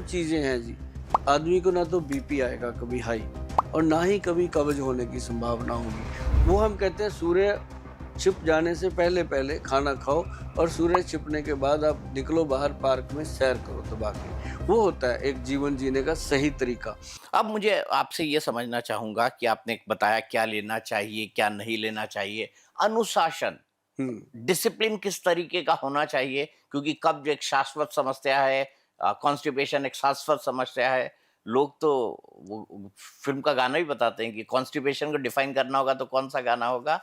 चीज़ें हैं जी, आदमी को ना तो बीपी आएगा कभी हाई और ना ही कभी कब्ज होने की संभावना होगी। वो हम कहते हैं सूर्य छिप जाने से पहले-पहले खाना खाओ और सूर्य छिपने के बाद आप निकलो बाहर पार्क में सैर करो दबा के। वो होता है एक जीवन जीने का सही तरीका। अब मुझे आपसे ये समझना चाहूँगा कि आपने बताया क्या लेना चाहिए, क्या नहीं लेना चाहिए। अनुशासन, हुँ। डिसिप्लिन किस तरीके का होना चाहिए? क्योंकि कब्ज़ एक शाश्वत समस्या है, कॉन्स्टिपेशन एक शाश्वत समस्या है। लोग तो वो फ़िल्म का गाना भी बताते हैं कि कॉन्स्टिपेशन को डिफ़ाइन करना होगा तो कौन-सा गाना होगा?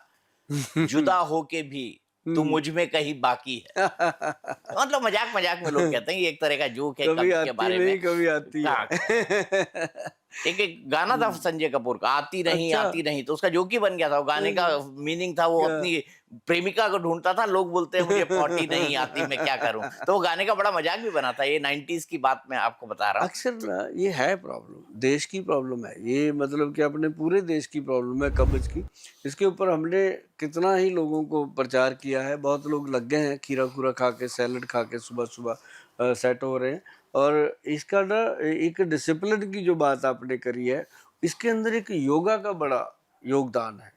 जुदा होके भी तू हुँ। मुझ में कहीं बाकी है। मतलब मज़ाक-मज़ाक में लोग कहते हैं ये एक तरह का जोक है कभी कब्ज़ के आती बारे में। नहीं, कभी आती हाँ, है। एक गाना था हुँ। संजय कपूर का, अच्छा। आती नहीं, तो उसका जोक ही बन गया था। वो गाने का मीनिंग था वो क्या? अपनी प्रेमिका को ढूँढता था, लोग बोलते हैं मुझे पॉटी नहीं आती, मैं क्या करूँ? तो वो गाने का बड़ा मज़ाक भी बना था। ये 90s की बात मैं आपको बता रहा हूँ। अक्सर ना ये है प्रॉब्लम, देश की प्रॉब्लम है। ये मतलब कि अपने पूरे देश की प्रॉब्लम है कब्ज़ की। इसके ऊपर हमने कितना ही लोगों को प्रचार किया है, बहुत लोग लग गए हैं खीरा-खूरा खा के, सैलेड खा के सुबह-सुबह सेट हो रहे हैं। और इसका ना एक डिसिप्लिन की जो बात आपने करी है, इसके अंदर एक योगा का बड़ा योगदान है।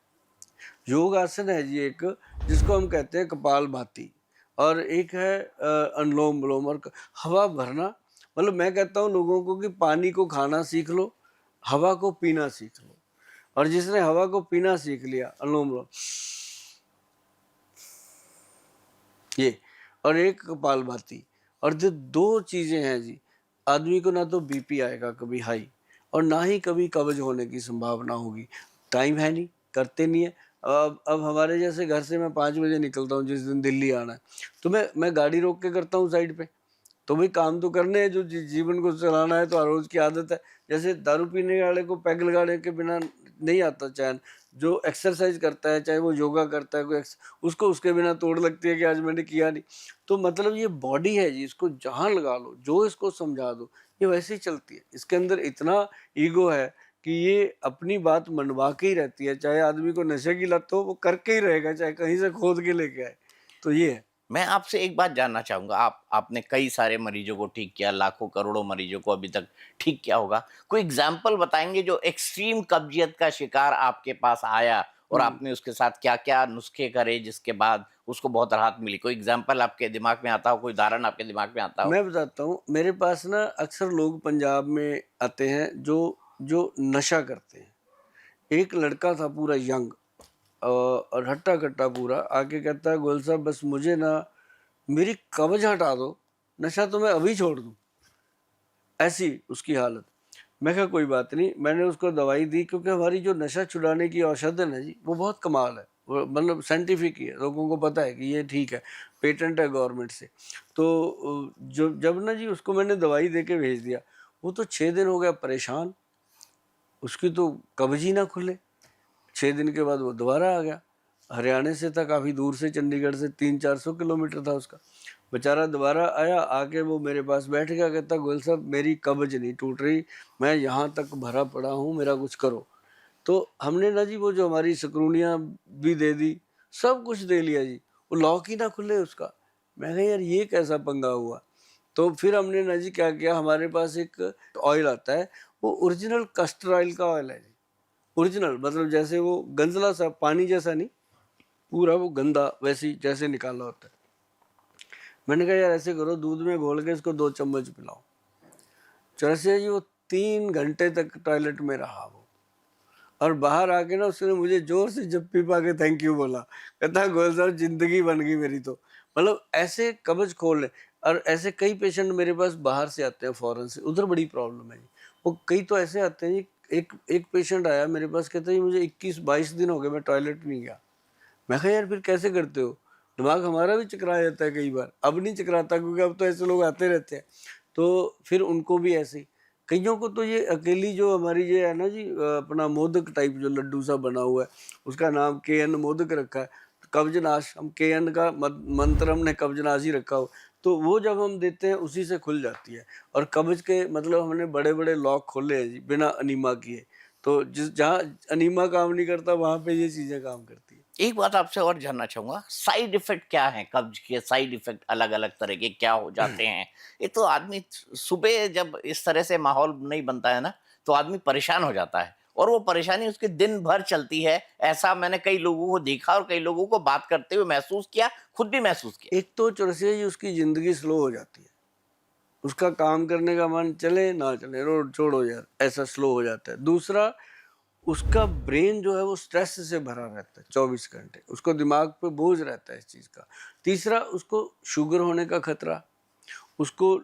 योग आसन है जी एक, जिसको हम कहते हैं कपालभाति और एक है अनुलोम-विलोम और हवा भरना। मतलब मैं कहता हूँ लोगों को कि पानी को खाना सीख लो, हवा को पीना सीख लो और जिसने हवा को पीना सीख लिया अनुलोम-विलोम ये और एक कपालभाति और जो 2 चीज़ें हैं जी, आदमी को ना तो बीपी आएगा कभी हाई और ना ही कभी कब्ज़ होने की संभावना होगी। टाइम है नहीं, करते नहीं है। अब हमारे जैसे घर से मैं 5 बजे निकलता हूँ जिस दिन दिल्ली आना है, तो मैं गाड़ी रोक के करता हूँ साइड पे। तो भाई काम तो करने हैं जो जीवन को चलाना है तो हर रोज़ की आदत है। जैसे दारू पीने वाले को पैग लगाने के बिना नहीं आता चैन, जो एक्सरसाइज़ करता है, चाहे वो योगा करता है, कोई उसको उसके बिना तोड़ लगती है कि आज मैंने किया नहीं। तो मतलब ये बॉडी है जी, इसको जहाँ लगा लो, जो इसको समझा दो, ये वैसे ही चलती है। इसके अंदर इतना ईगो है कि ये अपनी बात मनवा के ही रहती है, चाहे आदमी को नशे की लत हो, वो करके ही रहेगा, चाहे कहीं से खोद के लेके आए। तो ये है। मैं आपसे एक बात जानना चाहूँगा, आपने कई सारे मरीजों को ठीक किया, लाखों करोड़ों मरीजों को अभी तक ठीक किया होगा। कोई एग्ज़ाम्पल बताएँगे जो एक्सट्रीम कब्ज़ियत का शिकार आपके पास आया और हुँ। आपने उसके साथ क्या-क्या नुस्खे करे जिसके बाद उसको बहुत राहत मिली? कोई एग्ज़ाम्पल आपके दिमाग में आता हो, कोई उदाहरण आपके दिमाग में आता हो? मैं बताता हूँ, मेरे पास ना अक्सर लोग पंजाब में आते हैं जो जो नशा करते हैं। एक लड़का था पूरा यंग और हट्टा-कट्टा पूरा, आके कहता है गोयल साहब बस मुझे ना मेरी कब्ज़ हटा दो, नशा तो मैं अभी छोड़ दूँ। ऐसी उसकी हालत। मैं कहा कोई बात नहीं, मैंने उसको दवाई दी क्योंकि हमारी जो नशा छुड़ाने की औषधि है ना जी, वो बहुत कमाल है। वो मतलब साइंटिफिक ही है, लोगों को पता है कि ये ठीक है, पेटेंट है गवर्नमेंट से। तो जो जब ना जी उसको मैंने दवाई दे के भेज दिया, वो तो 6 दिन हो गया परेशान, उसकी तो कब्ज़ ही ना खुले। 6 दिन के बाद वो दोबारा आ गया। हरियाणा से था काफ़ी दूर से, चंडीगढ़ से 300-400 किलोमीटर था उसका। बेचारा दोबारा आया, आके वो मेरे पास बैठ गया, कहता गोयल साहब मेरी कब्ज़ नहीं टूट रही, मैं यहाँ तक भरा पड़ा हूँ, मेरा कुछ करो। तो हमने ना जी वो जो हमारी सिकुड़ियाँ भी दे दी, सब कुछ दे लिया जी, वो लॉक ही ना खुले उसका। मैं कहा यार ये कैसा पंगा हुआ? तो फिर हमने ना जी क्या किया, हमारे पास एक ऑयल आता है, वो ओरिजिनल castor ऑयल का ऑयल है जी। ओरिजिनल मतलब जैसे वो गंजला सा पानी जैसा नहीं, पूरा वो गंदा वैसे ही जैसे निकाला होता है। मैंने कहा यार ऐसे करो दूध में घोल के इसको 2 चम्मच पिलाओ। जैसे जी वो 3 घंटे तक टॉयलेट में रहा वो और बाहर आके ना उसने मुझे ज़ोर से जप्पी पा के थैंक यू बोला। कहता गोयल साहब ज़िंदगी बन गई मेरी तो। मतलब ऐसे कब्ज़ खोल ले और ऐसे कई पेशेंट मेरे पास बाहर से आते हैं फ़ॉरेन से, उधर बड़ी प्रॉब्लम है जी। वो कई तो ऐसे आते हैं जी, एक एक पेशेंट आया मेरे पास कहता है जी मुझे 21-22 दिन हो गए मैं टॉयलेट नहीं गया। मैं कहा यार फिर कैसे करते हो? दिमाग हमारा भी चकरा जाता है कई बार, अब नहीं चकराता क्योंकि अब तो ऐसे लोग आते रहते हैं। तो फिर उनको भी ऐसे ही, कइयों को तो ये अकेली जो हमारी ये है ना जी अपना मोदक टाइप जो लड्डू सा बना हुआ है, उसका नाम केएन मोदक रखा है। कब्ज़नाश हम केएन का मंत्र हमने कब्ज़नाश ही रखा हो, तो वो जब हम देते हैं उसी से खुल जाती है और कब्ज़ के मतलब हमने बड़े-बड़े लॉक खोले हैं जी बिना अनीमा किए। तो जिस जहाँ अनीमा काम नहीं करता वहाँ पे ये चीज़ें काम करती हैं। एक बात आपसे और जानना चाहूँगा, साइड इफ़ेक्ट क्या हैं? कब्ज़ के साइड इफ़ेक्ट अलग-अलग तरह के क्या हो जाते हैं? ये तो आदमी सुबह जब इस तरह से माहौल नहीं बनता है ना, तो आदमी परेशान हो जाता है और वो परेशानी उसके दिन भर चलती है। ऐसा मैंने कई लोगों को देखा और कई लोगों को बात करते हुए महसूस किया, खुद भी महसूस किया। एक तो चौरसिया जी उसकी ज़िंदगी स्लो हो जाती है, उसका काम करने का मन चले ना चले, रोड छोड़ो यार, ऐसा स्लो हो जाता है। दूसरा, उसका ब्रेन जो है वो स्ट्रेस से भरा रहता है 24 घंटे, उसको दिमाग पे बोझ रहता है इस चीज़ का। तीसरा, उसको शुगर होने का खतरा, उसको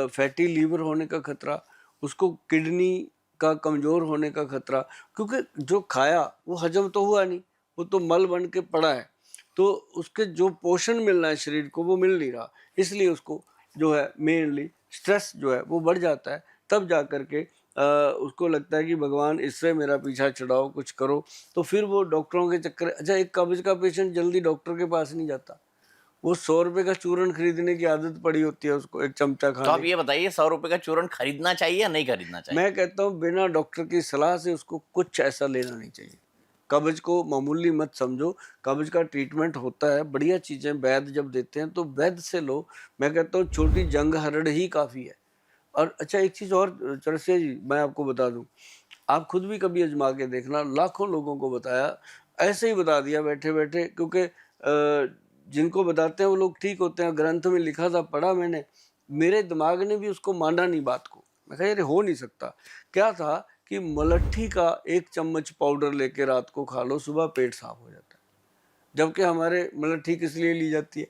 फैटी लीवर होने का खतरा, उसको किडनी का कमज़ोर होने का खतरा, क्योंकि जो खाया वो हजम तो हुआ नहीं, वो तो मल बन के पड़ा है, तो उसके जो पोषण मिलना है शरीर को वो मिल नहीं रहा, इसलिए उसको जो है मेनली स्ट्रेस जो है वो बढ़ जाता है। तब जा कर के उसको लगता है कि भगवान इससे मेरा पीछा छुड़ाओ, कुछ करो। तो फिर वो डॉक्टरों के चक्कर, अच्छा एक कब्ज़ का पेशेंट जल्दी डॉक्टर के पास नहीं जाता, वो 100 रुपये का चूरन खरीदने की आदत पड़ी होती है उसको, एक चमचा तो खाने आप की। ये बताइए, ₹100 का चूरन खरीदना चाहिए या नहीं खरीदना चाहिए? मैं कहता हूँ बिना डॉक्टर की सलाह से उसको कुछ ऐसा लेना नहीं चाहिए। कब्ज को मामूली मत समझो, कब्ज का ट्रीटमेंट होता है, बढ़िया चीज़ें वैद्य जब देते हैं तो वैद्य से लो। मैं कहता हूँ छोटी जंग हरड़ ही काफ़ी है। और अच्छा एक चीज़ और चरसिया जी मैं आपको बता दूँ, आप खुद भी कभी आज़मा के देखना, लाखों लोगों को बताया, ऐसे ही बता दिया बैठे-बैठे, क्योंकि जिनको बताते हैं वो लोग ठीक होते हैं, ग्रंथ में लिखा था, पढ़ा मैंने, मेरे दिमाग ने भी उसको माना नहीं बात को। मैं कहा यार हो नहीं सकता। क्या था कि मलट्ठी का 1 चम्मच पाउडर लेके रात को खा लो, सुबह पेट साफ हो जाता है। जबकि हमारे मलट्ठी किस लिए ली जाती है?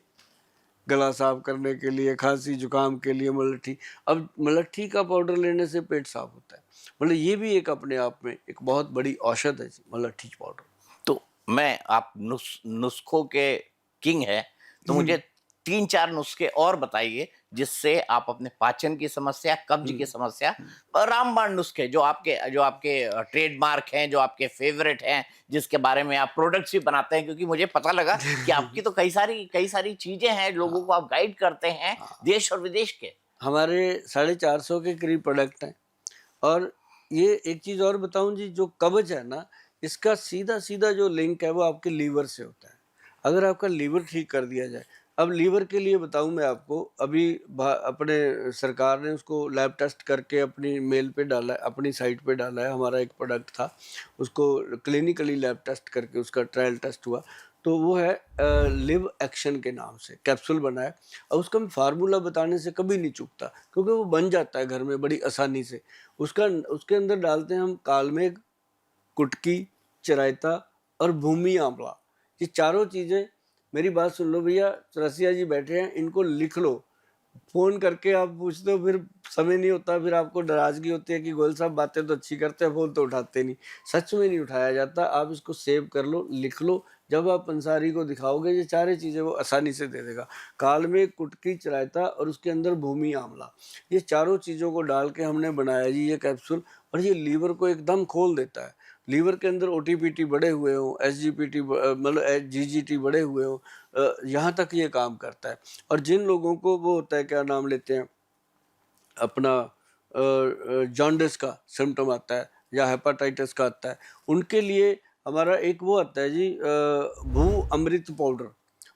गला साफ करने के लिए, खांसी जुकाम के लिए मलट्ठी। अब मलट्ठी का पाउडर लेने से पेट साफ होता है। मतलब ये भी एक अपने आप में एक बहुत बड़ी औषध है मलट्ठी पाउडर। तो मैं आप नुस्खों के किंग हैं, तो मुझे 3-4 नुस्खे और बताइए जिससे आप अपने पाचन की समस्या, कब्ज़ की समस्या रामबाण नुस्खे जो आपके ट्रेडमार्क हैं, जो आपके फ़ेवरेट हैं, जिसके बारे में आप प्रोडक्ट्स भी बनाते हैं क्योंकि मुझे पता लगा कि आपकी तो कई सारी चीज़ें हैं, लोगों को आप गाइड करते हैं, देश और विदेश के। हमारे 450 के करीब प्रोडक्ट हैं। और ये एक चीज़ और बताऊँ जी, जो कब्ज़ है ना, इसका सीधा-सीधा जो लिंक है वो आपके लीवर से होता है। अगर आपका लीवर ठीक कर दिया जाए, अब लीवर के लिए बताऊँ मैं आपको, अभी अपने सरकार ने उसको लैब टेस्ट करके अपनी मेल पे डाला है, अपनी साइट पे डाला है। हमारा एक प्रोडक्ट था, उसको क्लिनिकली लैब टेस्ट करके उसका ट्रायल टेस्ट हुआ। तो वो है लिव एक्शन के नाम से कैप्सूल बना है, और उसका मैं फार्मूला बताने से कभी नहीं चूकता, क्योंकि वो बन जाता है घर में बड़ी आसानी से। उसका उसके अंदर डालते हैं हम कालमेघ, कुटकी, चिरायता और भूमि आंवला। ये चारों चीज़ें, मेरी बात सुन लो भैया, रसिया जी बैठे हैं, इनको लिख लो। फ़ोन करके आप पूछते हो, फिर समय नहीं होता, फिर आपको नाराज़गी होती है कि गोयल साहब बातें तो अच्छी करते हैं, फ़ोन तो उठाते नहीं। सच में नहीं उठाया जाता, आप इसको सेव कर लो, लिख लो। जब आप पंसारी को दिखाओगे ये सारी चीज़ें वो आसानी से दे देगा। काल में कुटकी, चिरायता और उसके अंदर भूमि आंवला, ये चारों चीज़ों को डाल के हमने बनाया जी ये कैप्सूल, और ये लीवर को एकदम खोल देता है। लीवर के अंदर ओटीपीटी बढ़े हुए हों, एसजीपीटी मतलब जीजीटी बढ़े हुए हों, यहाँ तक ये काम करता है। और जिन लोगों को वो होता है, क्या नाम लेते हैं अपना, जॉन्डिस का सिम्पटम आता है या हेपाटाइटिस का आता है, उनके लिए हमारा एक वो आता है जी भू अमृत पाउडर।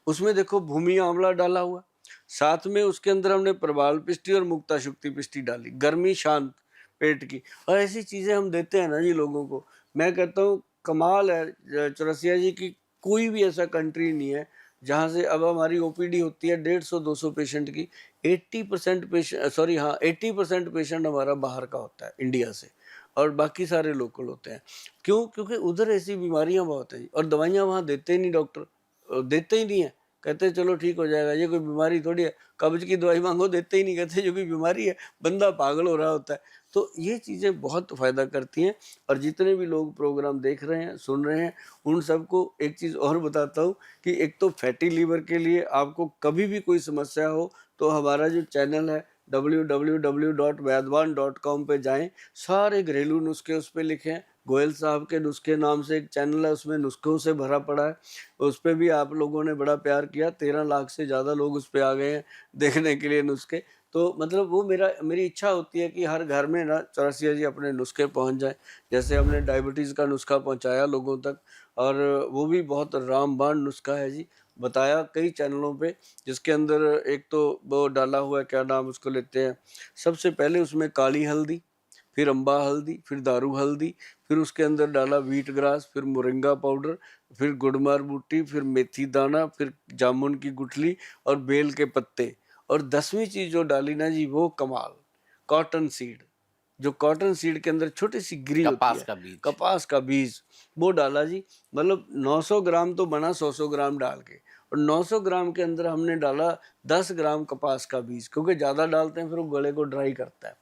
उसमें देखो भूमि आंवला डाला हुआ, साथ में उसके अंदर हमने प्रबाल पिष्टी और मुक्ता शुक्ति पिष्टी डाली, गर्मी शांत पेट की। और ऐसी चीज़ें हम देते हैं ना जी लोगों को, मैं कहता हूँ कमाल है चौरसिया जी की। कोई भी ऐसा कंट्री नहीं है जहाँ से, अब हमारी ओपीडी होती है 150-200 पेशेंट की, 80% पेशेंट, सॉरी हाँ 80% पेशेंट हमारा बाहर का होता है, इंडिया से, और बाकी सारे लोकल होते हैं। क्यों? क्योंकि उधर ऐसी बीमारियां बहुत हैं और दवाइयां वहाँ देते ही नहीं डॉक्टर, देते ही नहीं है। कहते हैं चलो ठीक हो जाएगा, ये कोई बीमारी थोड़ी है, कब्ज की दवाई मांगो देते ही नहीं, कहते जो कोई बीमारी है, बंदा पागल हो रहा होता है। तो ये चीज़ें बहुत फ़ायदा करती हैं। और जितने भी लोग प्रोग्राम देख रहे हैं, सुन रहे हैं, उन सबको एक चीज़ और बताता हूँ कि एक तो फैटी लीवर के लिए आपको कभी भी कोई समस्या हो तो हमारा जो चैनल है www.vaidwan.com पे जाएं, सारे घरेलू नुस्खे उस पर लिखे हैं। गोयल साहब के नुस्खे नाम से एक चैनल है, उसमें नुस्खों से भरा पड़ा है। उस पर भी आप लोगों ने बड़ा प्यार किया, 13 लाख से ज़्यादा लोग उस पर आ गए हैं देखने के लिए नुस्खे। तो मतलब वो मेरी इच्छा होती है कि हर घर में ना चौरसिया जी अपने नुस्खे पहुंच जाए। जैसे हमने डायबिटीज़ का नुस्खा पहुंचाया लोगों तक, और वो भी बहुत रामबाण नुस्खा है जी, बताया कई चैनलों पे, जिसके अंदर एक तो वो डाला हुआ है, क्या नाम उसको लेते हैं, सबसे पहले उसमें काली हल्दी, फिर अम्बा हल्दी, फिर दारू हल्दी, फिर उसके अंदर डाला व्हीट ग्रास, फिर मोरिंगा पाउडर, फिर गुड़मार बूटी, फिर मेथी दाना, फिर जामुन की गुठली और बेल के पत्ते, और 10वीं चीज जो डाली ना जी वो कमाल, कॉटन सीड। जो कॉटन सीड के अंदर छोटी सी गिरी होती कपास है, का बीज। कपास का बीज, वो डाला जी। मतलब 900 ग्राम तो बना 100 ग्राम डाल के, और 900 ग्राम के अंदर हमने डाला 10 ग्राम कपास का बीज, क्योंकि ज़्यादा डालते हैं फिर वो गले को ड्राई करता है।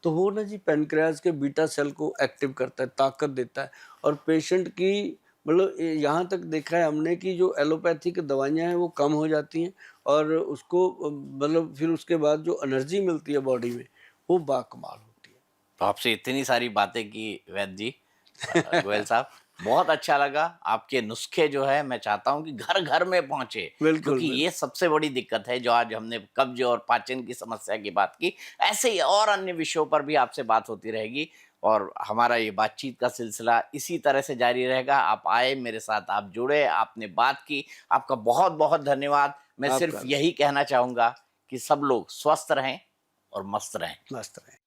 तो वो ना जी पेनक्रियाज के बीटा सेल को एक्टिव करता है, ताकत देता है, और पेशेंट की मतलब यहाँ तक देखा है हमने कि जो एलोपैथिक दवाइयाँ हैं वो कम हो जाती हैं, और उसको मतलब फिर उसके बाद जो एनर्जी मिलती है बॉडी में वो बाकमाल होती है। तो आपसे इतनी सारी बातें की वैद्य जी, गोयल साहब, बहुत अच्छा लगा। आपके नुस्खे जो है मैं चाहता हूँ कि घर घर में पहुंचे, बिल्कुल, क्योंकि ये सबसे बड़ी दिक्कत है। जो आज हमने कब्ज और पाचन की समस्या की बात की, ऐसे ही और अन्य विषयों पर भी आपसे बात होती रहेगी, और हमारा ये बातचीत का सिलसिला इसी तरह से जारी रहेगा। आप आए मेरे साथ, आप जुड़े, आपने बात की, आपका बहुत बहुत धन्यवाद। मैं सिर्फ आपका भी यही कहना चाहूंगा कि सब लोग स्वस्थ रहें और मस्त रहें। मस्त रहे।